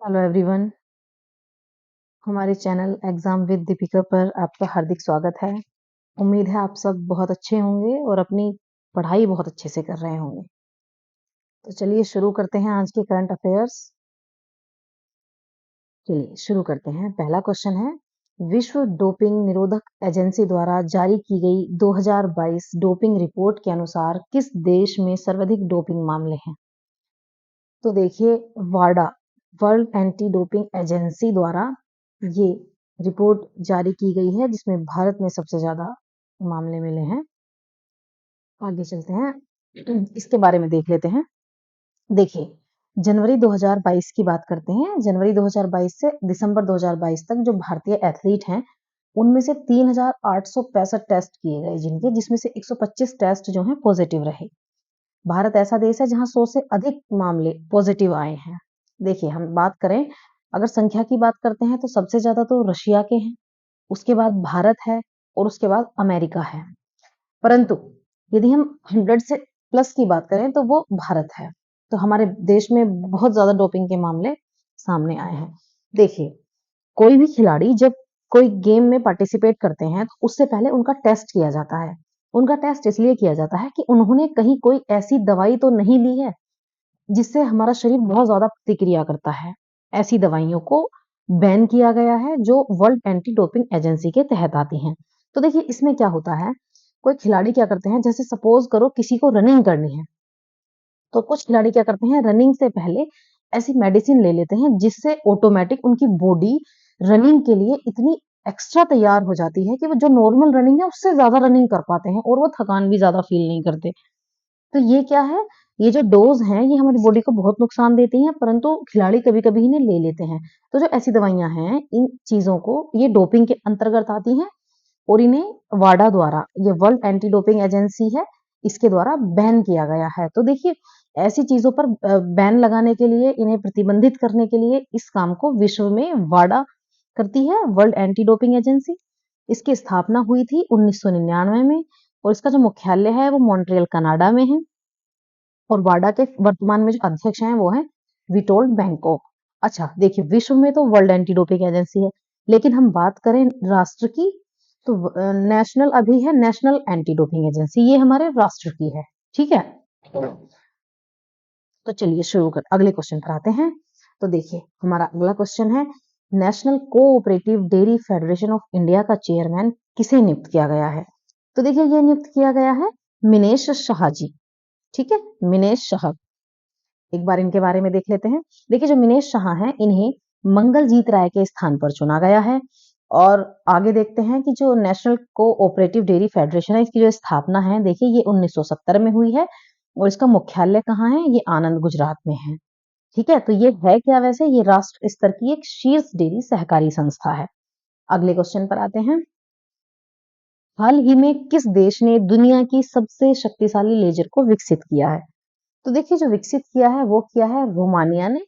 Hello everyone, हमारे channel exam with Deepika पर आपका हार्दिक स्वागत है। उम्मीद है आप सब बहुत अच्छे होंगे और अपनी पढ़ाई बहुत अच्छे से कर रहे होंगे। तो चलिए शुरू करते हैं आज के करंट अफेयर्स। चलिए शुरू करते हैं। पहला क्वेश्चन है, विश्व डोपिंग निरोधक एजेंसी द्वारा जारी की गई 2022 डोपिंग रिपोर्ट के अनुसार किस देश में सर्वाधिक डोपिंग मामले हैं? तो देखिए, वाडा वर्ल्ड एंटी डोपिंग एजेंसी द्वारा ये रिपोर्ट जारी की गई है जिसमें भारत में सबसे ज्यादा मामले मिले हैं। आगे चलते हैं, इसके बारे में देख लेते हैं। देखिए, जनवरी 2022 की बात करते हैं। जनवरी 2022 से दिसंबर 2022 तक जो भारतीय एथलीट हैं उनमें से 3865 टेस्ट किए गए जिनके, जिसमें से 125 टेस्ट जो हैं पॉजिटिव रहे। भारत ऐसा देश है जहां 100 से अधिक मामले पॉजिटिव आए हैं। देखिए, हम बात करें, अगर संख्या की बात करते हैं तो सबसे ज्यादा तो रशिया के हैं, उसके बाद भारत है और उसके बाद अमेरिका है। परंतु यदि हम 100 से प्लस की बात करें तो वो भारत है। तो हमारे देश में बहुत ज्यादा डोपिंग के मामले सामने आए हैं। देखिए, कोई भी खिलाड़ी जब कोई गेम में पार्टिसिपेट करते हैं तो उससे पहले उनका टेस्ट किया जाता है। उनका टेस्ट इसलिए किया जाता है कि उन्होंने कहीं कोई ऐसी दवाई तो नहीं ली है जिससे हमारा शरीर बहुत ज्यादा प्रतिक्रिया करता है। ऐसी दवाइयों को बैन किया गया है जो वर्ल्ड एंटी डोपिंग एजेंसी के तहत आती हैं। तो देखिए, इसमें क्या होता है, कोई खिलाड़ी क्या करते हैं, जैसे सपोज करो किसी को रनिंग करनी है तो कुछ खिलाड़ी क्या करते हैं, रनिंग से पहले ऐसी मेडिसिन ले लेते हैं जिससे ऑटोमेटिक उनकी बॉडी रनिंग के लिए इतनी एक्स्ट्रा तैयार हो जाती है कि वो जो नॉर्मल रनिंग है उससे ज्यादा रनिंग कर पाते हैं और वो थकान भी ज्यादा फील नहीं करते। तो ये क्या है, ये जो डोज हैं ये हमारी बॉडी को बहुत नुकसान देती हैं, परंतु खिलाड़ी कभी कभी इन्हें ले लेते हैं। तो जो ऐसी दवाइयां हैं, इन चीजों को ये डोपिंग के अंतर्गत आती हैं और इन्हें वाडा द्वारा, ये वर्ल्ड एंटी डोपिंग एजेंसी है, इसके द्वारा बैन किया गया है। तो देखिए, ऐसी चीजों पर बैन लगाने के लिए, इन्हें प्रतिबंधित करने के लिए इस काम को विश्व में वाडा करती है, वर्ल्ड एंटी डोपिंग एजेंसी। इसकी स्थापना हुई थी 1999 में और इसका जो मुख्यालय है वो मॉन्ट्रियल कनाडा में है। और वाडा के वर्तमान में जो अध्यक्ष हैं वो हैं विटोल्ड बैंकॉक। अच्छा, देखिए, विश्व में तो वर्ल्ड एंटी डोपिंग एजेंसी है, लेकिन हम बात करें राष्ट्र की तो नेशनल अभी है नेशनल एंटी डोपिंग एजेंसी, ये हमारे राष्ट्र की है। ठीक है, तो चलिए शुरू कर अगले क्वेश्चन पर आते हैं। तो देखिए, हमारा अगला क्वेश्चन है, national cooperative dairy federation of India का चेयरमैन किसे नियुक्त किया गया है? तो देखिए, ये नियुक्त किया गया है मिनेश शाह जी। ठीक है, मिनेश शाह। एक बार इनके बारे में देख लेते हैं। देखिए, जो मिनेश शाह हैं इन्हें मंगलजीत राय के स्थान पर चुना गया है। और आगे देखते हैं कि जो नेशनल कोऑपरेटिव डेयरी फेडरेशन है इसकी जो स्थापना है, देखिए ये 1970 में हुई है और इसका मुख्यालय कहाँ है, ये आनंद गुजरात में है। ठीक है, तो ये है क्या, वैसे ये राष्ट्र स्तर की एक शीर्ष डेयरी सहकारी संस्था है। अगले क्वेश्चन पर आते हैं। हाल ही में किस देश ने दुनिया की सबसे शक्तिशाली लेजर को विकसित किया है? तो देखिए, जो विकसित किया है वो किया है रोमानिया ने।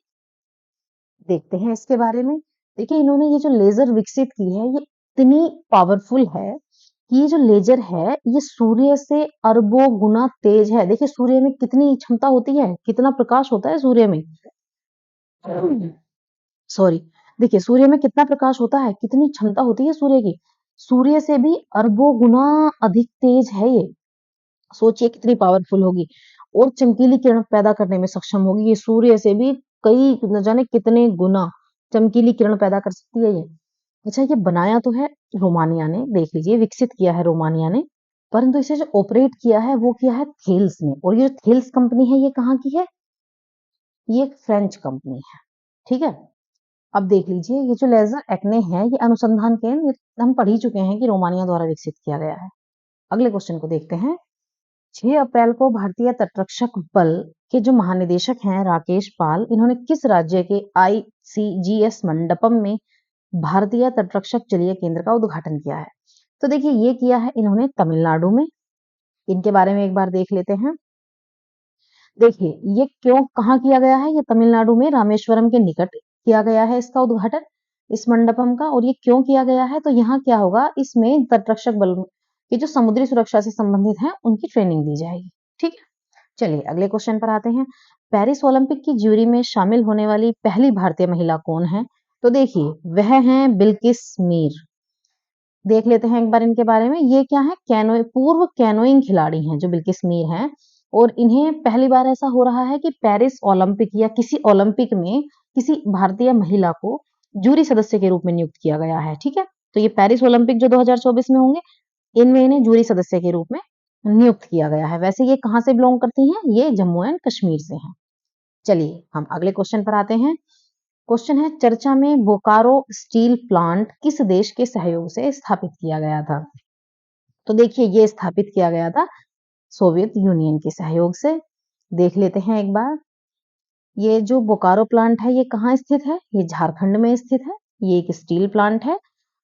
देखते हैं इसके बारे में। देखिए, इन्होंने ये जो लेजर विकसित की है ये इतनी पावरफुल है कि ये जो लेजर है ये सूर्य से अरबों गुना तेज है। देखिए, सूर्य में कितनी क्षमता होती है, कितना प्रकाश होता है सूर्य में, सॉरी, देखिए सूर्य में कितना प्रकाश होता है, कितनी क्षमता होती है सूर्य की, सूर्य से भी अरबों गुना अधिक तेज है ये। सोचिए कितनी पावरफुल होगी और चमकीली किरण पैदा करने में सक्षम होगी। ये सूर्य से भी कई न जाने कितने गुना चमकीली किरण पैदा कर सकती है ये। अच्छा, ये बनाया तो है रोमानिया ने, देख लीजिए, विकसित किया है रोमानिया ने, परंतु इसे जो ऑपरेट किया है वो किया है थेल्स ने। और ये जो थेल्स कंपनी है ये कहाँ की है, ये एक फ्रेंच कंपनी है। ठीक है, अब देख लीजिए, ये जो लेजर एक्ने है ये अनुसंधान केंद्र, ये हम पढ़ ही चुके हैं कि रोमानिया द्वारा विकसित किया गया है। अगले क्वेश्चन को देखते हैं। 6 अप्रैल को भारतीय तटरक्षक बल के जो महानिदेशक हैं राकेश पाल, इन्होंने किस राज्य के आईसीजीएस मंडपम में भारतीय तटरक्षक जलीय केंद्र का उद्घाटन किया है? तो देखिए, ये किया है इन्होंने तमिलनाडु में। इनके बारे में एक बार देख लेते हैं। देखिए, ये क्यों कहाँ किया गया है, ये तमिलनाडु में रामेश्वरम के निकट किया गया है इसका उद्घाटन, इस मंडपम का। और ये क्यों किया गया है, तो यहाँ क्या होगा, इसमें तटरक्षक बल की जो समुद्री सुरक्षा से संबंधित है उनकी ट्रेनिंग दी जाएगी। ठीक है, चलिए अगले क्वेश्चन पर आते हैं। पेरिस ओलंपिक की ज्यूरी में शामिल होने वाली पहली भारतीय महिला कौन है? तो देखिए वह हैं बिल्किस मीर। देख लेते हैं एक बार इनके बारे में। ये क्या है? पूर्व कैनोइंग खिलाड़ी हैं जो बिल्किस मीर हैं, और इन्हें पहली बार ऐसा हो रहा है कि पेरिस ओलंपिक या किसी ओलंपिक में किसी भारतीय महिला को जूरी सदस्य के रूप में नियुक्त किया गया है। ठीक है, तो ये पेरिस ओलंपिक जो 2024 में होंगे, इनमें इन्हें जूरी सदस्य के रूप में नियुक्त किया गया है। वैसे ये कहाँ से बिलोंग करती हैं? ये जम्मू एंड कश्मीर से हैं। चलिए हम अगले क्वेश्चन पर आते हैं। क्वेश्चन है, चर्चा में बोकारो स्टील प्लांट किस देश के सहयोग से स्थापित किया गया था? तो देखिए ये स्थापित किया गया था सोवियत यूनियन के सहयोग से। देख लेते हैं एक बार। ये जो बोकारो प्लांट है ये कहाँ स्थित है? ये झारखंड में स्थित है। ये एक स्टील प्लांट है,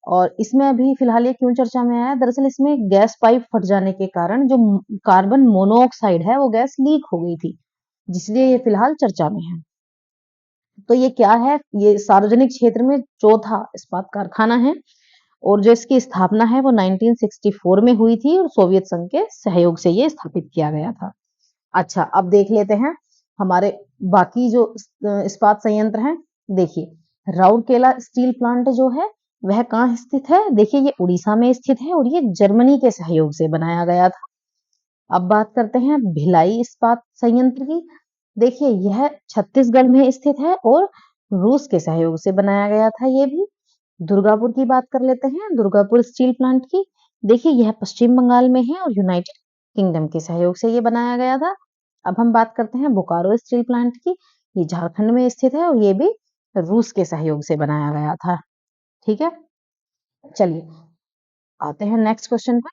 और इसमें अभी फिलहाल ये क्यों चर्चा में आया? दरअसल इसमें गैस पाइप फट जाने के कारण जो कार्बन मोनोऑक्साइड है वो गैस लीक हो गई थी, जिसलिए ये फिलहाल चर्चा में है। तो ये क्या है? ये सार्वजनिक क्षेत्र में चौथा इस्पात कारखाना है, और जो इसकी स्थापना है वो 1964 में हुई थी, और सोवियत संघ के सहयोग से ये स्थापित किया गया था। अच्छा, अब देख लेते हैं हमारे बाकी जो इस्पात संयंत्र हैं। देखिए राउरकेला स्टील प्लांट जो है वह कहाँ स्थित है? देखिए ये उड़ीसा में स्थित है, और ये जर्मनी के सहयोग से बनाया गया था। अब बात करते हैं भिलाई इस्पात संयंत्र की। देखिए यह छत्तीसगढ़ में स्थित है, और रूस के सहयोग से बनाया गया था ये भी। दुर्गापुर की बात कर लेते हैं, दुर्गापुर स्टील प्लांट की। देखिए यह पश्चिम बंगाल में है, और यूनाइटेड किंगडम के सहयोग से ये बनाया गया था। अब हम बात करते हैं बोकारो स्टील प्लांट की। ये झारखंड में स्थित है, और ये भी रूस के सहयोग से बनाया गया था। ठीक है, चलिए आते हैं नेक्स्ट क्वेश्चन पर।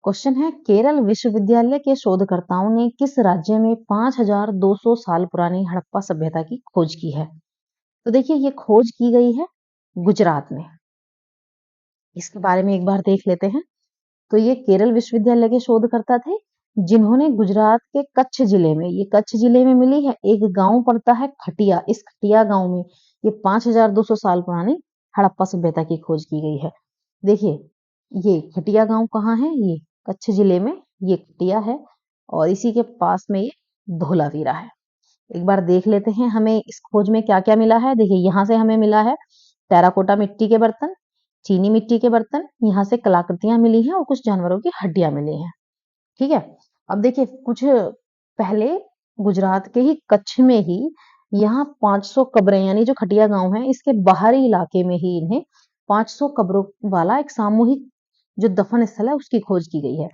क्वेश्चन है, केरल विश्वविद्यालय के शोधकर्ताओं ने किस राज्य में 5200 साल पुरानी हड़प्पा सभ्यता की खोज की है? तो देखिए ये खोज की गई है गुजरात में। इसके बारे में एक बार देख लेते हैं। तो ये केरल विश्वविद्यालय के शोधकर्ता थे, जिन्होंने गुजरात के कच्छ जिले में, ये कच्छ जिले में मिली है, एक गांव पड़ता है खटिया। इस खटिया गांव में ये 5200 साल पुरानी हड़प्पा सभ्यता की खोज की गई है। देखिए ये खटिया गांव कहाँ है? ये कच्छ जिले में ये खटिया है, और इसी के पास में ये धोलावीरा है। एक बार देख लेते हैं हमें इस खोज में क्या क्या मिला है। देखिए यहाँ से हमें मिला है टेराकोटा मिट्टी के बर्तन, चीनी मिट्टी के बर्तन, यहाँ से कलाकृतियां मिली हैं, और कुछ जानवरों की हड्डियां मिली हैं। ठीक है, अब देखिए कुछ पहले गुजरात के ही कच्छ में ही यहाँ 500 कब्रें, यानी जो खटिया गांव है इसके बाहरी इलाके में ही इन्हें 500 कब्रों वाला एक सामूहिक जो दफन स्थल है उसकी खोज की गई है।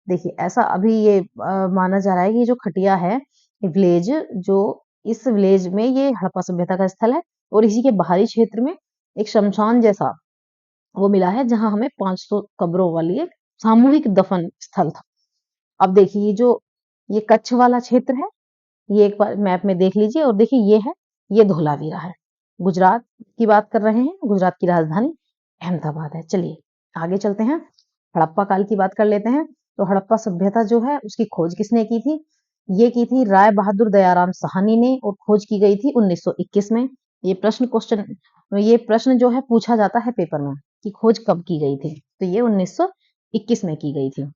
देखिए ऐसा अभी ये माना जा रहा है कि जो खटिया है विलेज, जो इस विलेज में ये हड़प्पा सभ्यता का स्थल है, और इसी के बाहरी क्षेत्र में एक शमशान जैसा वो मिला है, जहां हमें 500 कब्रों वाली एक सामूहिक दफन स्थल था। अब देखिए जो ये कच्छ वाला क्षेत्र है, ये एक बार मैप में देख लीजिए, और देखिए ये है, ये धोलावीरा है। गुजरात की बात कर रहे हैं, गुजरात की राजधानी अहमदाबाद है। चलिए आगे चलते हैं, हड़प्पा काल की बात कर लेते हैं। तो हड़प्पा सभ्यता जो है उसकी खोज किसने की थी? ये की थी राय बहादुर दयाराम साहनी ने, और खोज की गई थी 1921 में। ये प्रश्न जो है पूछा जाता है पेपर में कि खोज कब की गई थी, तो ये 1921 में की गई थी।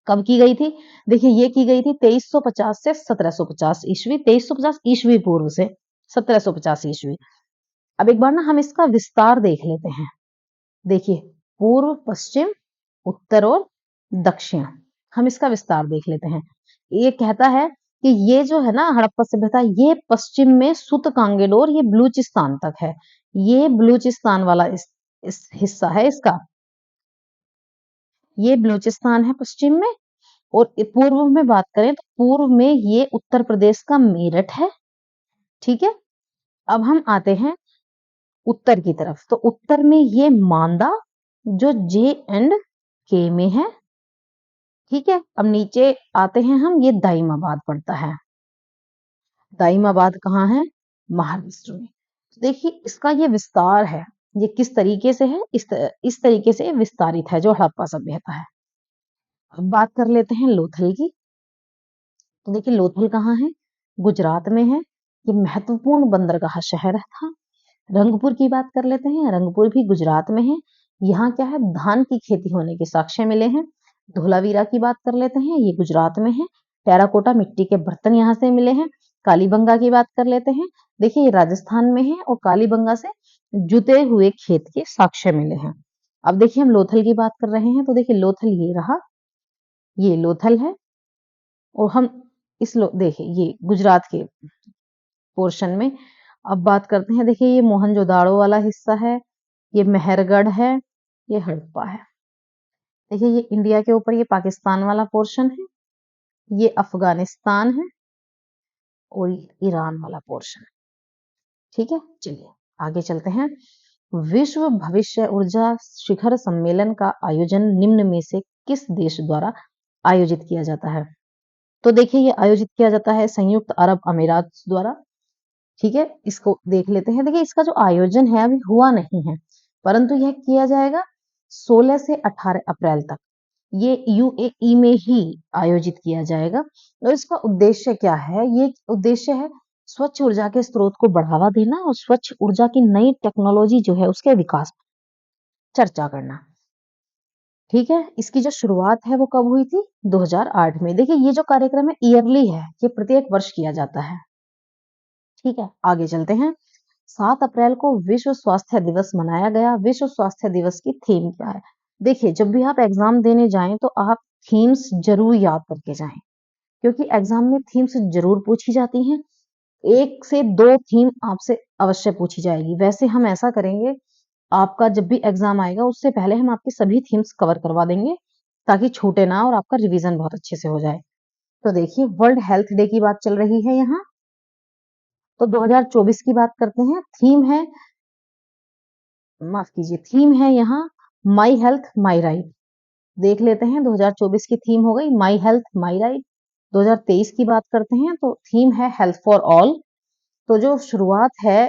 कब की गई थी? देखिए ये की गई थी 2350 से 1750 ईस्वी, 2350 ईस्वी पूर्व से 1750 ईस्वी। अब एक बार ना हम इसका विस्तार देख लेते हैं। देखिए पूर्व, पश्चिम, उत्तर और दक्षिण, हम इसका विस्तार देख लेते हैं। ये कहता है कि ये जो है ना हड़प्पा सभ्यता, ये पश्चिम में सुत कांगेडोर, ये बलूचिस्तान तक है। ये बलूचिस्तान वाला इस हिस्सा है इसका, ये बलूचिस्तान है पश्चिम में। और पूर्व में बात करें तो पूर्व में ये उत्तर प्रदेश का मेरठ है। ठीक है, अब हम आते हैं उत्तर की तरफ। तो उत्तर में ये मांदा जो J&K में है। ठीक है, अब नीचे आते हैं हम, ये दाइमाबाद पड़ता है। दाइमाबाद कहाँ है? महाराष्ट्र में। तो देखिए इसका ये विस्तार है, ये किस तरीके से है? इस तरीके से विस्तारित है जो हड़प्पा सभ्यता है। अब बात कर लेते हैं लोथल की। तो देखिए लोथल कहाँ है? गुजरात में है। ये महत्वपूर्ण बंदरगाह शहर था। रंगपुर की बात कर लेते हैं, रंगपुर भी गुजरात में है। यहाँ क्या है? धान की खेती होने के साक्ष्य मिले हैं। धोलावीरा की बात कर लेते हैं, ये गुजरात में है। टेराकोटा मिट्टी के बर्तन यहाँ से मिले हैं। कालीबंगा की बात कर लेते हैं। देखिए ये राजस्थान में है और कालीबंगा से जुते हुए खेत के साक्ष्य मिले हैं। अब देखिए हम लोथल की बात कर रहे हैं, तो देखिए लोथल ये रहा, ये लोथल है। और हम देखिए ये गुजरात के पोर्शन में। अब बात करते हैं, देखिए ये मोहनजोदाड़ो वाला हिस्सा है, ये मेहरगढ़ है, ये हड़प्पा है। देखिए ये इंडिया के ऊपर ये पाकिस्तान वाला पोर्शन है, ये अफगानिस्तान है और ये ईरान वाला पोर्शन है। ठीक है, चलिए आगे चलते हैं। विश्व भविष्य ऊर्जा शिखर सम्मेलन का आयोजन निम्न में से किस देश द्वारा आयोजित किया जाता है? तो देखिए ये आयोजित किया जाता है संयुक्त अरब अमीरात द्वारा। ठीक है, इसको देख लेते हैं। देखिए इसका जो आयोजन है अभी हुआ नहीं है, परंतु यह किया जाएगा 16 से 18 अप्रैल तक। ये यूएई में ही आयोजित किया जाएगा। और इसका उद्देश्य क्या है? ये उद्देश्य है स्वच्छ ऊर्जा के स्रोत को बढ़ावा देना और स्वच्छ ऊर्जा की नई टेक्नोलॉजी जो है उसके विकास पर चर्चा करना। ठीक है, इसकी जो शुरुआत है वो कब हुई थी? 2008 में। देखिए ये जो कार्यक्रम है ईयरली है, ये प्रत्येक वर्ष किया जाता है। ठीक है, आगे चलते हैं। 7 अप्रैल को विश्व स्वास्थ्य दिवस मनाया गया। विश्व स्वास्थ्य दिवस की थीम क्या है? देखिए जब भी आप एग्जाम देने जाएं तो आप थीम्स जरूर याद करके जाएं, क्योंकि एग्जाम में थीम्स जरूर पूछी जाती हैं। 1 से 2 थीम आपसे अवश्य पूछी जाएगी। वैसे हम ऐसा करेंगे, आपका जब भी एग्जाम आएगा उससे पहले हम आपकी सभी थीम्स कवर करवा देंगे, ताकि छूटे ना और आपका रिवीजन बहुत अच्छे से हो जाए। तो देखिए वर्ल्ड हेल्थ डे की बात चल रही है यहाँ, तो 2024 की बात करते हैं। थीम है, माफ कीजिए, थीम है यहाँ माई हेल्थ माई राइट। देख लेते हैं, 2024 की थीम हो गई माई हेल्थ माई राइट। 2023 की बात करते हैं तो थीम है हेल्थ फॉर ऑल। तो जो शुरुआत है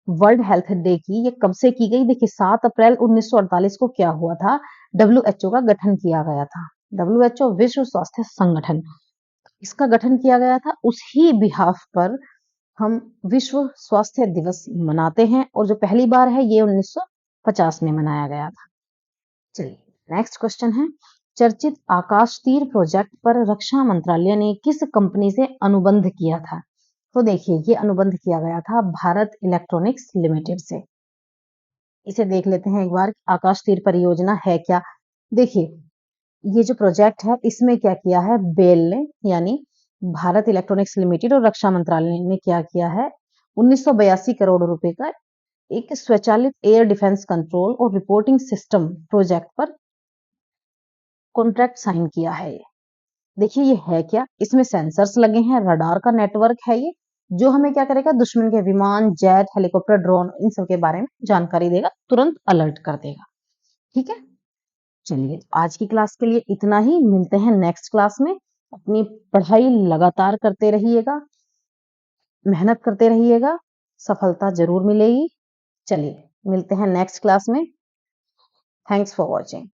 वर्ल्ड हेल्थ डे की, ये कब से की गई? देखिए 7 अप्रैल 1948 को क्या हुआ था? डब्ल्यूएचओ का गठन किया गया था। डब्ल्यूएचओ विश्व स्वास्थ्य संगठन, इसका गठन किया गया था। उसी बिहाफ पर हम विश्व स्वास्थ्य दिवस मनाते हैं, और जो पहली बार है ये 1950 में मनाया गया था। चलिए नेक्स्ट क्वेश्चन है, चर्चित आकाश तीर प्रोजेक्ट पर रक्षा मंत्रालय ने किस कंपनी से अनुबंध किया था? तो देखिए ये अनुबंध किया गया था भारत इलेक्ट्रॉनिक्स लिमिटेड से। इसे देख लेते हैं एक बार, आकाश तीर परियोजना है क्या। देखिए ये जो प्रोजेक्ट है इसमें क्या किया है बेल ने, यानी भारत इलेक्ट्रॉनिक्स लिमिटेड और रक्षा मंत्रालय ने क्या किया है, 1982 करोड़ रुपए का एक स्वचालित एयर डिफेंस कंट्रोल और रिपोर्टिंग सिस्टम प्रोजेक्ट पर कॉन्ट्रैक्ट साइन किया है। ये देखिए ये है क्या, इसमें सेंसर्स लगे हैं, रडार का नेटवर्क है ये, जो हमें क्या करेगा, दुश्मन के विमान, जेट, हेलीकॉप्टर, ड्रोन, इन सब के बारे में जानकारी देगा, तुरंत अलर्ट कर देगा। ठीक है, चलिए आज की क्लास के लिए इतना ही। मिलते हैं नेक्स्ट क्लास में। अपनी पढ़ाई लगातार करते रहिएगा, मेहनत करते रहिएगा, सफलता जरूर मिलेगी। चलिए मिलते हैं नेक्स्ट क्लास में। Thanks for watching.